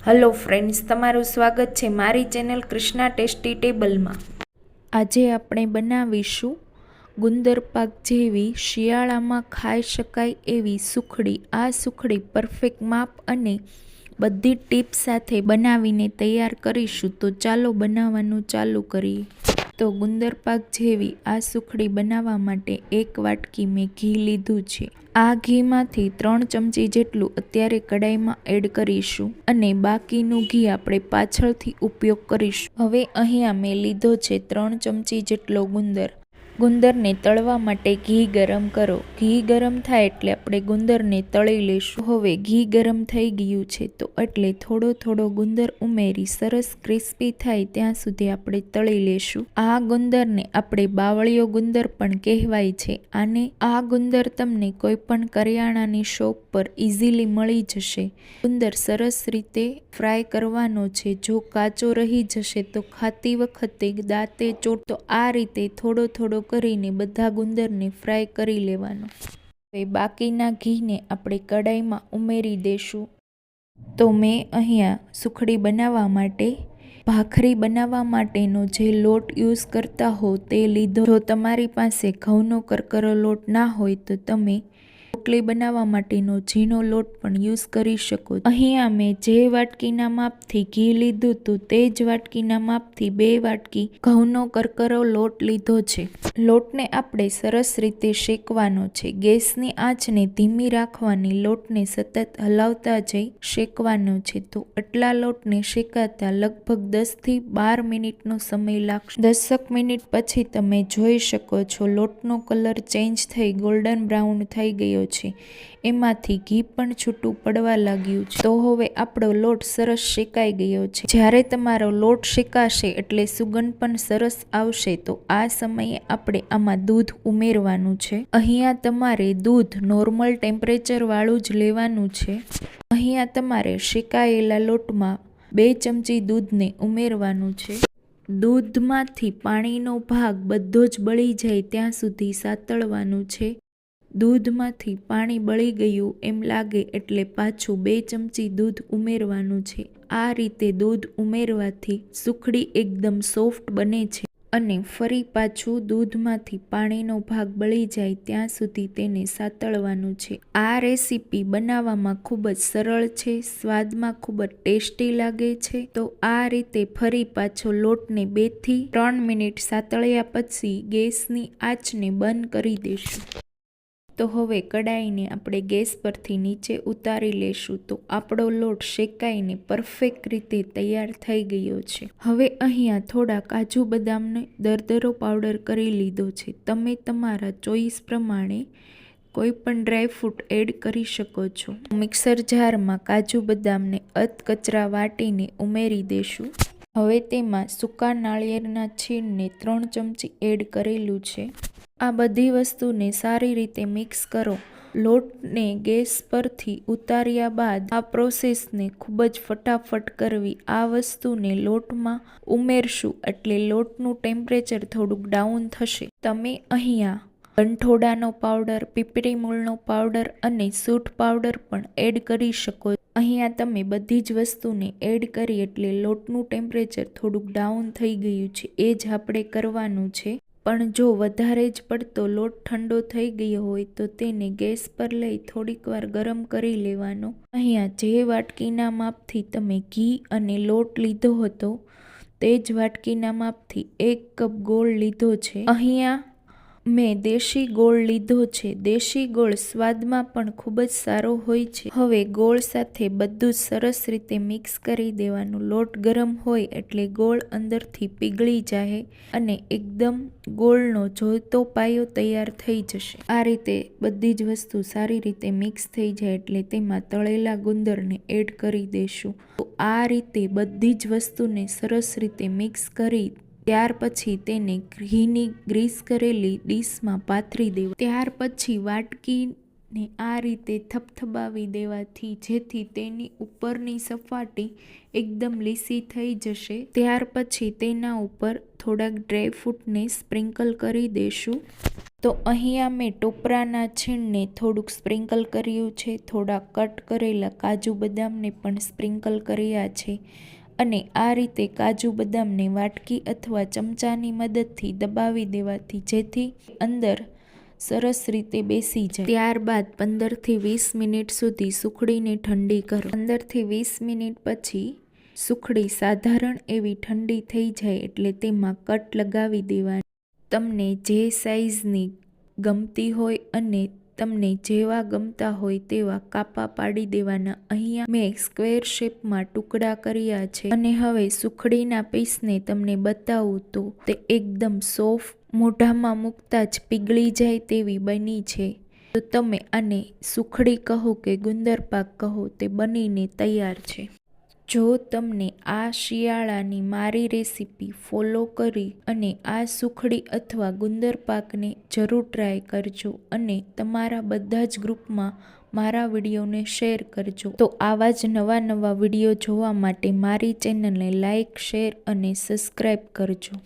Hello friends, તમારું સ્વાગત છે મારી ચેનલ કૃષ્ણા ટેસ્ટી ટેબલમાં। આજે આપણે બનાવીશું ગુંદર પાક જેવી શિયાળામાં ખાઈ શકાય એવી સુખડી। આ સુખડી પરફેક્ટ માપ અને બધી ટિપ્સ સાથે બનાવીને તૈયાર કરીશું। તો ચાલો બનાવવાનું ચાલુ કરીએ। તો ગુંદર પાક જેવી આ સુખડી બનાવવા માટે 1 વાટકી મેં ઘી લીધું છે। આ ઘીમાંથી 3 ચમચી જેટલું અત્યારે કડાઈમાં એડ કરીશું અને બાકીનું ઘી આપણે પાછળથી ઉપયોગ કરીશું। હવે અહીંયા મેં લીધો છે 3 ચમચી જેટલો ગુંદરને તળવા માટે ઘી ગરમ કરો। ઘી ગરમ થાય એટલે આપણે ગુંદરને તળી લઈશું। હવે ઘી ગરમ થઈ ગયું છે તો એટલે થોડો ગુંદર ઉમેરી સરસ ક્રિસ્પી થાય ત્યાં સુધી આપણે તળી લેશું। આ ગુંદરને આપણે બાવળિયો ગુંદર પણ કહેવાય છે। આ ગુંદર તમને કોઈ પણ કરિયાણાની શોપ પર ઇઝીલી મળી જશે। ગુંદર સરસ રીતે ફ્રાય કરવાનો છે। જો કાચો રહી જશે તો ખાતી વખતે દાંતે ચોટતો આ રીતે થોડો કરીને બધા ગુંદરને ફ્રાય કરી લેવાનો। હવે બાકીના ઘીને આપણે કડાઈમાં ઉમેરી દેશું। તો મેં અહીંયા સુખડી બનાવવા માટે ભાખરી બનાવવા માટેનો જે લોટ યુઝ કરતા હો તે લીધો। જો તમારી પાસે ઘઉંનો કરકરો લોટ ના હોય તો તમે રોટલી બનાવવા માટેનો ઝીણો લોટ પણ યુઝ કરી શકો। અહીંયા મેં જે વાટકીના માપથી ઘી લીધું હતું તે જ વાટકીના માપથી 2 વાટકી ઘઉંનો કરકરો લોટ લીધો છે। લોટને આપણે સરસ રીતે શેકવાનો છે। ગેસની આંચને ધીમી રાખવાની, લોટને સતત હલાવતા જઈ શેકવાનો છે। તો આટલા લોટને શેકાતા લગભગ 10 થી 12 મિનિટનો સમય લાગશે। 10 મિનિટ પછી તમે જોઈ શકો છો લોટનો કલર ચેન્જ થઈ ગોલ્ડન બ્રાઉન થઈ ગયો છે। એમાંથી ઘી પણ છૂટું પડવા લાગ્યું છે। તો હવે આપણો લોટ સરસ શેકાઈ ગયો છે। જ્યારે તમારો લોટ શેકાશે એટલે સુગંધ પણ સરસ આવશે। તો આ સમયે આપણે આમાં દૂધ ઉમેરવાનું છે। અહીંયા તમારે દૂધ નોર્મલ ટેમ્પરેચર વાળું જ લેવાનું છે। અહીંયા તમારે શેકાયેલા લોટમાં 2 ચમચી દૂધને ઉમેરવાનું છે। દૂધમાંથી પાણીનો ભાગ બધો જ બળી જાય ત્યાં સુધી સાતળવાનું છે। દૂધમાંથી પાણી બળી ગયું એમ લાગે એટલે પાછું 2 ચમચી દૂધ ઉમેરવાનું છે। આ રીતે દૂધ ઉમેરવાથી સુખડી એકદમ સોફ્ટ બને છે અને ફરી પાછું દૂધમાંથી પાણીનો ભાગ બળી જાય ત્યાં સુધી તેને સાતળવાનું છે। આ રેસીપી બનાવવામાં ખૂબ જ સરળ છે, સ્વાદમાં ખૂબ જ ટેસ્ટી લાગે છે। તો આ રીતે ફરી પાછો લોટને 2 થી 3 મિનિટ સાતળ્યા પછી ગેસની આંચને બંધ કરી દેશું। તો હવે કડાઈને આપણે ગેસ પરથી નીચે ઉતારી લેશું। તો આપણો લોટ શેકાઈને પરફેક્ટ રીતે તૈયાર થઈ ગયો છે। હવે અહીંયા થોડા કાજુ બદામને દરદરો પાવડર કરી લીધો છે। તમે તમારા ચોઈસ પ્રમાણે કોઈ પણ ડ્રાયફ્રૂટ એડ કરી શકો છો। મિક્સર જારમાં કાજુ બદામને અધકચરા વાટીને ઉમેરી દેશું। હવે તેમાં સૂકા નાળિયેરના છીણને 3 ચમચી એડ કરેલું છે। આ બધી વસ્તુને સારી રીતે મિક્સ કરો। લોટને ગેસ પરથી ઉતાર્યા બાદ આ પ્રોસેસને ખૂબ જ ફટાફટ કરવી। આ વસ્તુને લોટમાં ઉમેરશું એટલે લોટનું ટેમ્પરેચર થોડુંક ડાઉન થશે। તમે અહીંયા ગંઠોડાનો પાવડર, પીપળી મૂળનો પાવડર અને સૂંઠ પાવડર પણ એડ કરી શકો। અહીંયા તમે બધી જ વસ્તુને એડ કરી એટલે લોટનું ટેમ્પરેચર થોડુંક ડાઉન થઈ ગયું છે, એ જ આપણે કરવાનું છે। પણ જો વધારે જ પડતો લોટ ઠંડો થઈ ગયો હોય તો તેને ગેસ પર લઈ થોડીક વાર ગરમ કરી લેવાનો। અહીંયા જે વાટકીના માપથી તમે ઘી અને લોટ લીધો હતો તે જ વાટકીના માપથી 1 કપ ગોળ લીધો છે। અહીંયા મેં દેશી ગોળ લીધો છે। દેશી ગોળ સ્વાદમાં પણ ખૂબ જ સારો હોય છે। હવે ગોળ સાથે બધું સરસ રીતે મિક્સ કરી દેવાનું। લોટ ગરમ હોય એટલે ગોળ અંદરથી પીગળી જાય અને એકદમ ગોળનો જોઈતો પાયો તૈયાર થઈ જશે। આ રીતે બધી જ વસ્તુ સારી રીતે મિક્સ થઈ જાય એટલે તેમાં તળેલા ગુંદરને એડ કરી દેશું। તો આ રીતે બધી જ વસ્તુને સરસ રીતે મિક્સ કરી ત્યાર પછી તેને ઘીની ગ્રીસ કરેલી ડીશમાં પાથરી દેવું। ત્યાર પછી વાટકી ને આ રીતે થપથપાવી દેવાથી જેથી તેની ઉપરની સપાટી એકદમ લીસી થઈ જશે. ત્યાર પછી તેના ઉપર થોડાક ડ્રાયફ્રૂટને સ્પ્રિંકલ કરી દેશું. તો અહીંયા મેં ટોપરાના છીણને થોડુંક સ્પ્રિંકલ કર્યું છે, થોડા કટ કરેલા કાજુ બદામને પણ સ્પ્રિંકલ કર્યા છે અને આ રીતે કાજુ બદામને વાટકી અથવા ચમચાની મદદથી દબાવી દેવાથી જેથી અંદર સરસ રીતે બેસી જાય. ત્યારબાદ 15થી 20 મિનિટ સુધી સુખડીને ઠંડી કરો. 15થી 20 મિનિટ પછી સુખડી સાધારણ એવી ઠંડી થઈ જાય એટલે તેમાં કટ લગાવી દેવાની. તમને જે સાઈઝની ગમતી હોય અને તમને જેવા ગમતા હોય તેવા કાપા પાડી દેવાના. અહીંયા મેં સ્ક્વેર શેપમાં ટુકડા કર્યા છે અને હવે સુખડીના પીસને તમને બતાવું તો તે એકદમ સોફ્ટ, મોઢામાં મૂકતા જ પીગળી જાય તેવી બની છે. તો તમે આને સુખડી કહો કે ગુંદર પાક કહો, તે બનીને તૈયાર છે. જો તમને આ શિયાળાની મારી રેસીપી ફોલો કરી અને આ સુખડી અથવા ગુંદર પાકને જરૂર ટ્રાય કરજો અને તમારા બધા જ ગ્રુપમાં મારા વિડીયોને શેર કરજો. તો આવા જ નવા વિડીયો જોવા માટે મારી ચેનલને લાઈક, શેર અને સબસ્ક્રાઈબ કરજો.